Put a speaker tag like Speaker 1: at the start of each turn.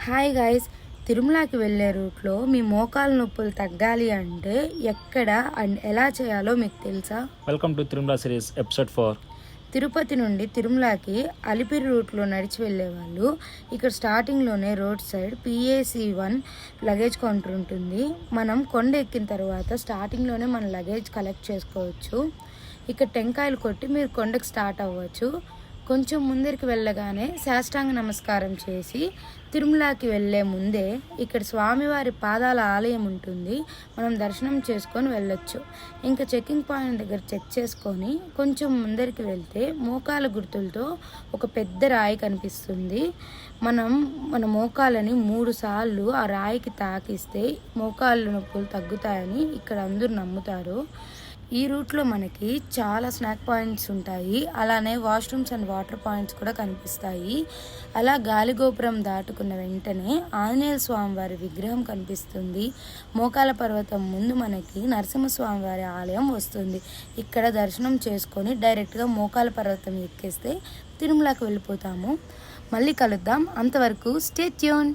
Speaker 1: Hi guys, తిరుమలకి వెళ్ళే రూట్లో మీ మోకాలు నొప్పులు తగ్గాలి అంటే ఎక్కడ అండ్ ఎలా చేయాలో మీకు తెలుసా?
Speaker 2: Welcome to Tirumala series episode 4.
Speaker 1: Tirupati నుండి తిరుమలకి అలిపిరి రూట్లో నడిచి వెళ్ళే వాళ్ళు ఇక్కడ స్టార్టింగ్లోనే road side PAC1 luggage counter ఉంటుంది. మనం కొండ ఎక్కిన తర్వాత స్టార్టింగ్లోనే మన లగేజ్ కలెక్ట్ చేసుకోవచ్చు. ఇక్కడ టెంకాయలు కొట్టి మీరు కొండకి స్టార్ట్ అవ్వచ్చు. కొంచెం ముందరికి వెళ్ళగానే సాష్టాంగ నమస్కారం చేసి తిరుమలకి వెళ్ళే ముందే ఇక్కడ స్వామివారి పాదాల ఆలయం ఉంటుంది. మనం దర్శనం చేసుకొని వెళ్ళొచ్చు. ఇంకా చెక్కింగ్ పాయింట్ దగ్గర చెక్ చేసుకొని కొంచెం ముందరికి వెళ్తే మోకాల గుర్తులతో ఒక పెద్ద రాయి కనిపిస్తుంది. మన మోకాలని 3 సార్లు ఆ రాయికి తాకిస్తే మోకాళ్ళ నొప్పులు తగ్గుతాయని ఇక్కడ అందరూ నమ్ముతారు. ఈ రూట్లో మనకి చాలా స్నాక్ పాయింట్స్ ఉంటాయి, అలానే వాష్రూమ్స్ అండ్ వాటర్ పాయింట్స్ కూడా కనిపిస్తాయి. అలా గాలిగోపురం దాటుకున్న వెంటనే ఆంజనేయ స్వామి వారి విగ్రహం కనిపిస్తుంది. మోకాల పర్వతం ముందు మనకి నరసింహస్వామి వారి ఆలయం వస్తుంది. ఇక్కడ దర్శనం చేసుకొని డైరెక్ట్గా మోకాల పర్వతం ఎక్కేస్తే తిరుమలకి వెళ్ళిపోతాము. మళ్ళీ కలుద్దాం. అంతవరకు స్టే ట్యూన్.